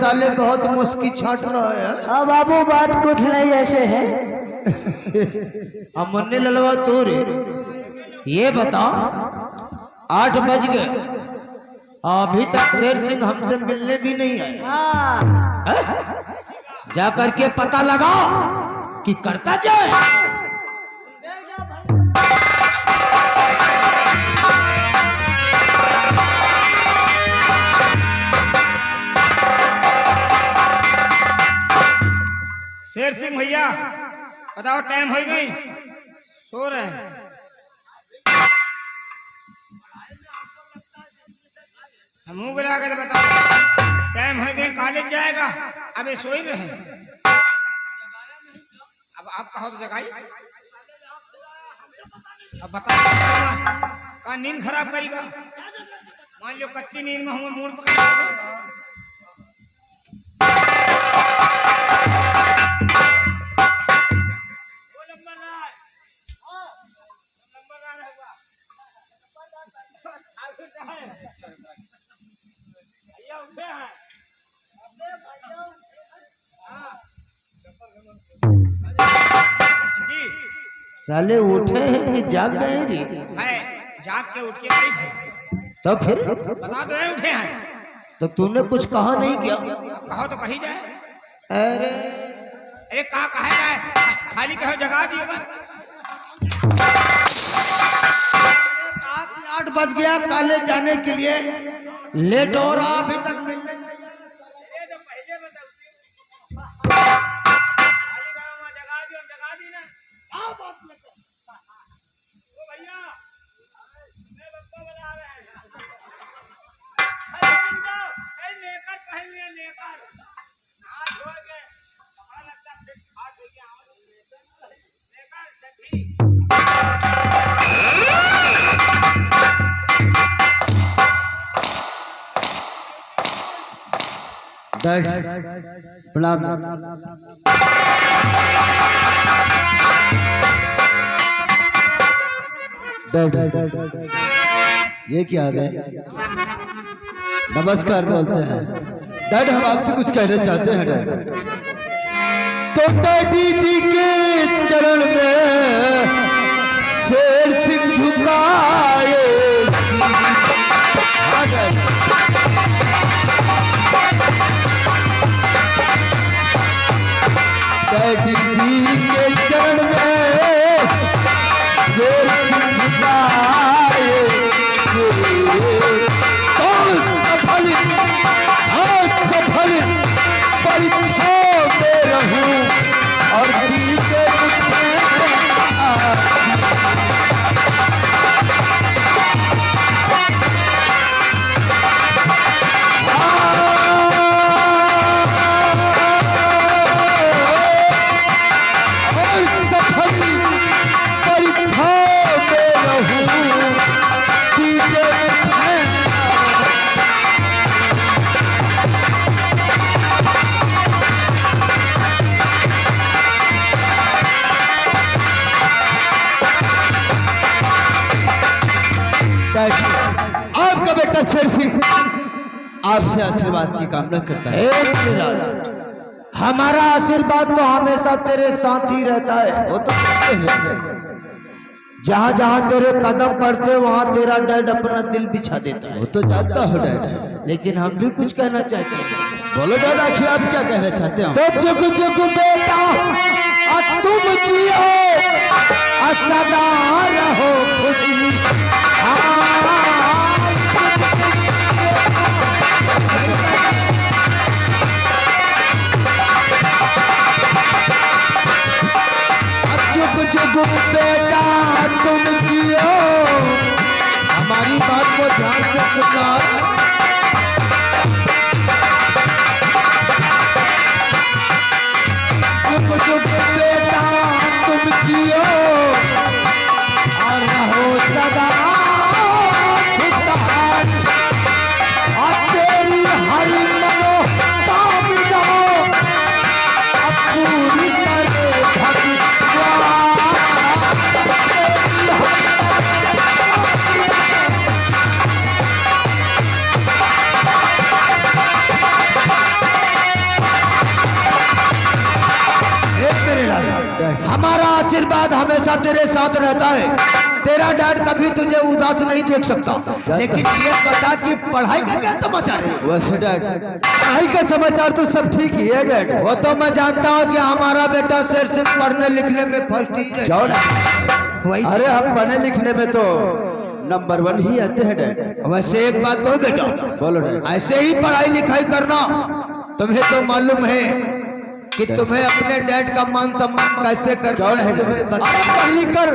साले बहुत मुस्की छाट रहा है। अब बाबू बात कुछ नहीं ऐसे है। अब मन्ने ललवा तोरे ये बता 8 बज गए अभी तक शेर सिंह हमसे मिलने भी नहीं आए। जा करके पता लगा कि करता क्या है। शेर सिंह भैया बताओ टाइम हो गई सो रहे हैं। हम मुंह गिरा कर बताओ टाइम हो गई कॉलेज जाएगा अबे सो ही रहे। अब आप कहो तो जगाई अब बताओ का नींद खराब करेगा। मान लो कच्ची नींद में हूँ मूड पकड़ साले उठे हैं कि जाग गए रे? है जाग के उठ के बैठे। तो फिर बता दो नहीं उठे हैं तो तूने कुछ कहा नहीं क्या? कहो तो कही जाए। अरे अरे कहा जाए खाली कहो जगा दिए बस। 8 बज गया कॉलेज जाने के लिए लेट हो रहा अभी तक प्रणाम। ये क्या है? नमस्कार बोलते हैं डैड। हम आपसे कुछ कहना चाहते हैं डैड। तो डैडी जी के चरण में शेर सिंह झुकाए। डैडी जी के चरण में शेर सिंह झुकाए। सफल परीक्षा में रहूं और जीते आपका बेटा शेर सिंह आपसे आशीर्वाद की कामना करता है। हमारा आशीर्वाद तो हमेशा तेरे साथ ही रहता है। वो तो जहाँ जहाँ तेरे कदम पड़ते वहाँ तेरा डैड अपना दिल बिछा देता है। वो तो जानता हो डैड, लेकिन हम भी कुछ कहना चाहते हैं। बोलो डैड आखिर आप क्या कहना चाहते हो? तो जुग जुग बेटा तुम जियो सदा रहो खुशी। जुग जुग बेटा तुम जियो। हमारी बात को ध्यान से सुनना। जुग जुग बेटा तुम जियो और रहो सदा आशीर्वाद हमेशा तेरे साथ रहता है। तेरा डैड कभी तुझे उदास नहीं देख सकता। लेकिन ये बता कि पढ़ाई का क्या समाचार है? वैसे डैड पढ़ाई का समाचार तो सब ठीक ही है डैड। वो तो मैं जानता हूँ कि हमारा बेटा शेर सिंह पढ़ने लिखने में फर्स्ट ही है। क्यों डैड? वही अरे हम पढ़ने लिखने में तो नंबर 1 ही आते हैं डैड। वैसे एक बात कहो बेटा, बोलो डैड। ऐसे ही पढ़ाई लिखाई करना। तुम्हें तो मालूम है कि तुम्हें अपने डैड का मान सम्मान कैसे करना है। तुम्हें पढ़ लिख कर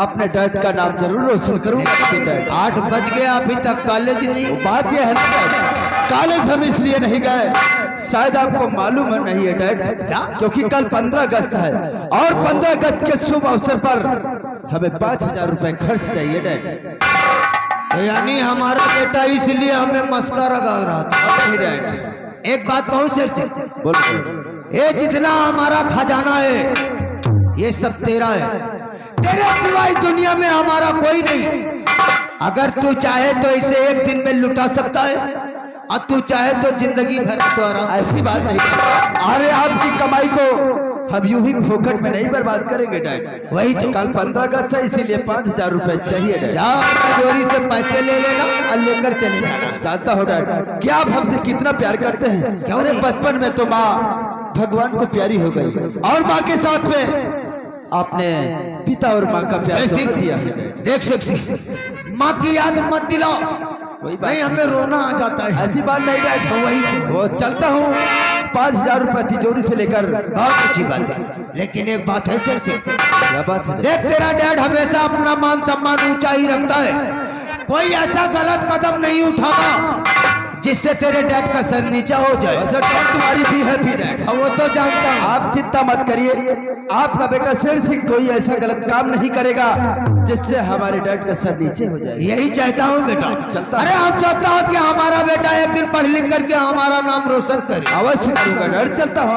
अपने डैड का नाम जरूर रोशन करूंगा डैड। 8 बज गए अभी तक कॉलेज नहीं। बात यह है ना डैड, कॉलेज हम इसलिए नहीं गए, शायद आपको मालूम है नहीं है डैड, क्योंकि कल 15 अगस्त है और 15 अगस्त के शुभ अवसर पर हमें 5000 रुपए खर्च चाहिए डैड। तो यानी हमारा बेटा इसलिए हमें मस्का लगा रहा था। नहीं डैड। एक बात कहूँ शेर सिंह, बोलो। ये जितना हमारा खजाना है ये सब तेरा है। तेरे सिवा इस दुनिया में हमारा कोई नहीं। अगर तू चाहे तो इसे एक दिन में लुटा सकता है और तू चाहे तो जिंदगी भर सवारा। ऐसी बात नहीं, अरे आपकी कमाई को हम यूं ही फोकट में नहीं बर्बाद करेंगे डैड। वही तो कल 15 अगस्त है इसीलिए 5000 रुपए चाहिए डैड। जाओ तिजोरी से पैसे ले लेना और लेकर चले जाना। जानता हो डैड क्या आप हमसे कितना प्यार करते हैं। अरे बचपन में तो माँ भगवान को प्यारी हो गई और माँ के साथ में आपने पिता और माँ का प्यार सीख दिया है डैड। देख सकती माँ की याद मत दिलाओ, वही नहीं हमें रोना आ जाता है। ऐसी बात नहीं डैड। तो वही वो चलता हूँ 5000 रुपए तिजोरी से लेकर। बहुत अच्छी बात है, लेकिन एक बात है शेर सिंह, क्या बात है? देख तेरा डैड हमेशा अपना मान सम्मान ऊंचा ही रखता है। कोई ऐसा गलत कदम नहीं उठाता जिससे तेरे डैड का सर नीचा हो जाए। वैसे डैड तुम्हारी भी है भी डैड। वो तो जानता हूँ। आप चिंता मत करिए, आपका बेटा शेर सिंह कोई ऐसा गलत काम नहीं करेगा जिससे हमारे डैड का सर नीचे हो जाए। यही चाहता हूँ बेटा। चलता अरे हम चाहता हूँ कि हमारा बेटा एक दिन पढ़ लिख करके हमारा नाम रोशन करे। अवश्य करूंगा डैड, चलता हो।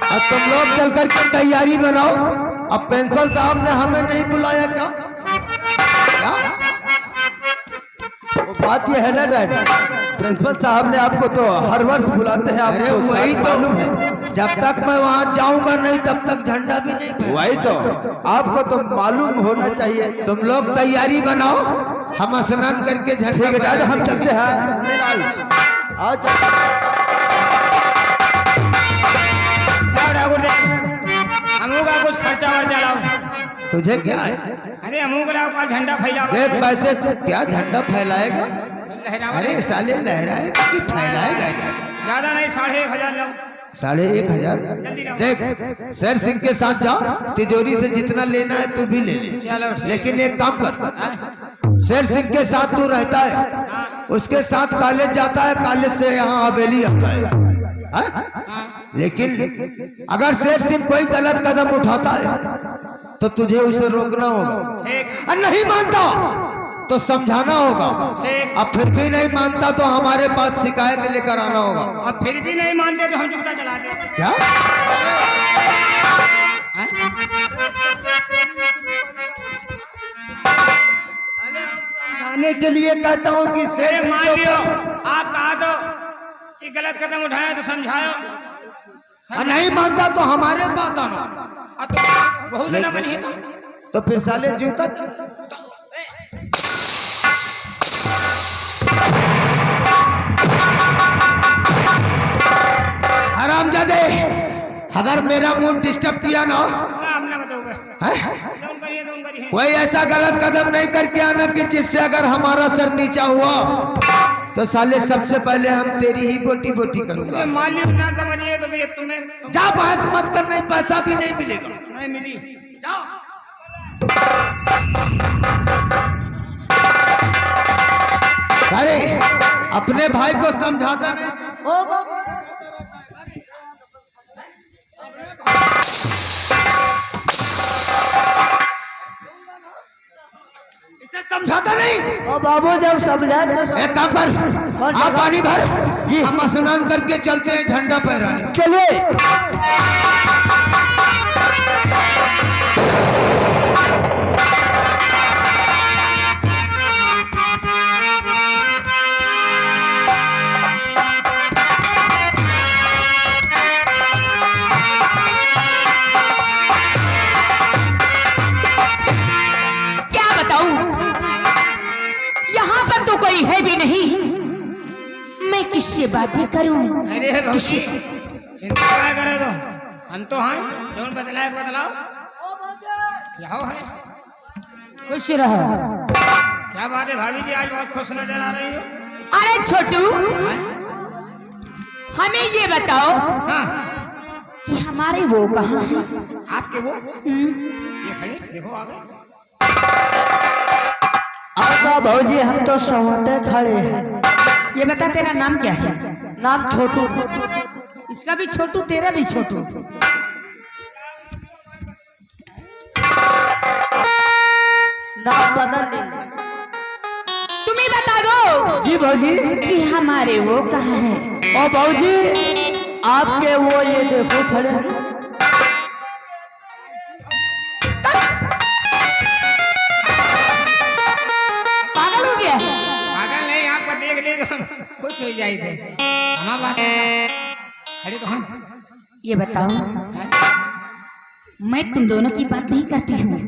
अब तुम लोग चल करके तैयारी बनाओ। अब प्रिंसिपल साहब ने हमें नहीं बुलाया क्या? वो बात ये है ना डैड, प्रिंसिपल साहब ने आपको तो हर वर्ष बुलाते हैं। अरे आपको वही तो, मालूम है। जब तक मैं वहाँ जाऊंगा नहीं तब तक झंडा भी नहीं फहराऊंगा। वही तो आपको तो मालूम होना चाहिए। तुम लोग तैयारी बनाओ, हम स्नान करके झंडा ठीक है डैड, हम चलते हैं। हमू का कुछ खर्चा वर्चा लाओ। तुझे क्या है? अरे हमू का लाओ का झंडा फैलाओ। देख पैसे तू क्या झंडा फैलाएगा? लहराओ। अरे साले लहराएगा कि फैलाएगा? ज्यादा नहीं 1500 लाओ। 1500। देख शेर सिंह के साथ जा, तिजोरी से जितना लेना है तू भी ले ले। चलो लेकिन एक काम कर, शेर सिंह के साथ तू रहता है, उसके साथ कॉलेज जाता है, कॉलेज से यहाँ हवेली आता है। लेकिन अगर शेर सिंह कोई गलत कदम उठाता है तो तुझे उसे रोकना होगा। ठीक। और नहीं मानता तो समझाना होगा। ठीक। अब फिर भी नहीं मानता तो हमारे पास शिकायत लेकर आना होगा। अब फिर भी नहीं मानते तो हम जूता चला दे। क्या? समझाने के लिए कहता हूँ कि शेर अरे सिंह मान के लियो, ऊपर- आप कहा तो कि गलत कदम उठाया तो समझाओ। और नहीं मानता तो हमारे पास आना। अब तो बहुत जना बनी है तो फिर साले जूता हरामजादे, अगर मेरा मूड डिस्टर्ब किया ना, आपने बताओगे है? तुम करिए तुम करिए। कोई ऐसा गलत कदम नहीं करके आना कि जिससे अगर हमारा सर नीचा हुआ तो साले सबसे पहले हम तेरी ही बोटी बोटी करूंगा। ये मालिक ना समझिए तो भैया तुम्हें जा बहस मत कर, नहीं पैसा भी नहीं मिलेगा। नहीं मिली। जाओ। अरे अपने भाई को समझाता नहीं। इसे समझाता नहीं। ओ बाबू जब समझा तो एक काम कर, आप पानी भर, हम स्नान करके चलते हैं झंडा फहराने। चलिए। किससे बातें करूं? अरे भौजी चिंता क्या करे तो हम तो हैं जो बदलाए बदलाओ क्या है खुश रहो। क्या बात है भाभी जी आज बहुत खुश नजर आ रही हो। अरे छोटू, हमें ये बताओ हाँ कि हमारे वो कहाँ है? आपके वो ये खड़े देखो आ गए। आपका भौजी हम तो सवटे खड़े हैं। ये बता तेरा नाम क्या है? नाम छोटू। इसका भी छोटू, तेरा भी छोटू। नाम बदल ले। तुम्हें बता दो जी भौजी। कि हमारे वो कहाँ है? ओ भौजी आपके वो ये देखो खड़े हैं। पागल हो गया? पागल नहीं आपका देख ले खुश हो जाए थे हमारा बात खड़े तो हम। ये बताओ, मैं तुम दोनों की बात नहीं करती हूँ।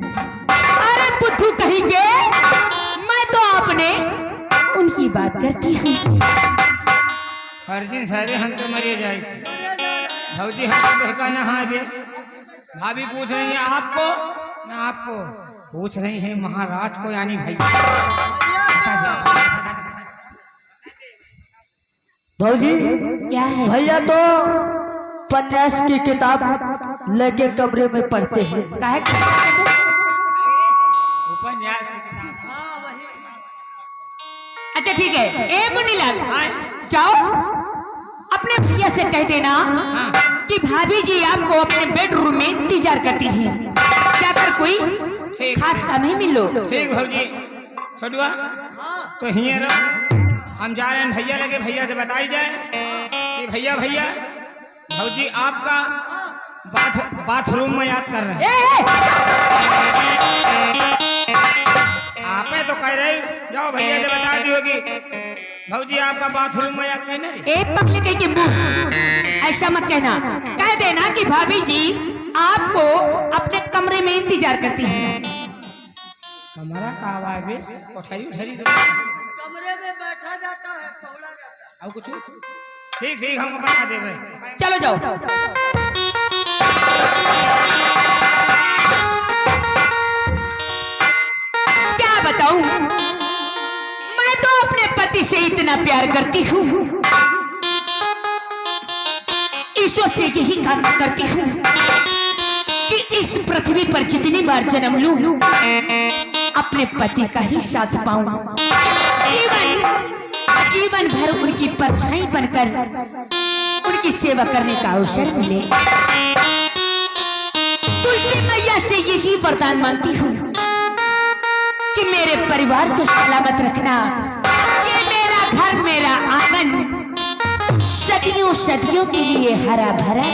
अरे बुद्धू कहेंगे, मैं तो अपने उनकी बात करती हूँ। फर्जी सारे हम तो मरे जाए भौजी हम तो कहना हाँ बे भाभी पूछ रही है आपको ना आपको पूछ रही है महाराज को यानी भाई। भौजी क्या है? भैया तो उपन्यास की किताब लेके कमरे में पढ़ते हैं। काहे उपन्यास की किताब। अच्छा ठीक है, ए मुनीलाल जाओ अपने भैया से कह देना कि भाभी जी आपको अपने बेडरूम में इंतजार करती है। क्या कर कोई ठीक। खास काम ही मिलो। ठीक भौजी छोटुआ तो हियर रहो हम जा रहे हैं भैया लगे भैया से बताई जाए कि भैया भैया भौजी आपका बाथरूम में याद कर रहे हैं। आपे तो कह रहे जाओ भैया से बता दी होगी भौजी आपका बाथरूम में याद कहने। एक पगले कहीं के मुंह ऐसा मत कहना, कह देना कि भाभी जी आपको अपने कमरे में इंतजार करती है। हमारा का आवाज है उठाई उठाई कमरे में बैठा जाता है, पौड़ा जाता है। और कुछ ठीक ठीक हमको बता दे भाई। चलो जाओ। क्या बताऊं, मैं तो अपने पति से इतना प्यार करती हूँ, ईश्वर से यही कामना करती हूँ कि इस पृथ्वी पर जितनी बार जन्म लूं अपने पति का ही साथ पाऊं। जीवन भर उनकी परछाई बनकर उनकी सेवा करने का अवसर मिले। तुलसी मैया से यही वरदान मांगती हूँ कि मेरे परिवार को सलामत रखना, ये मेरा घर मेरा आंगन सदियों सदियों के लिए हरा भरा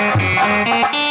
रखना।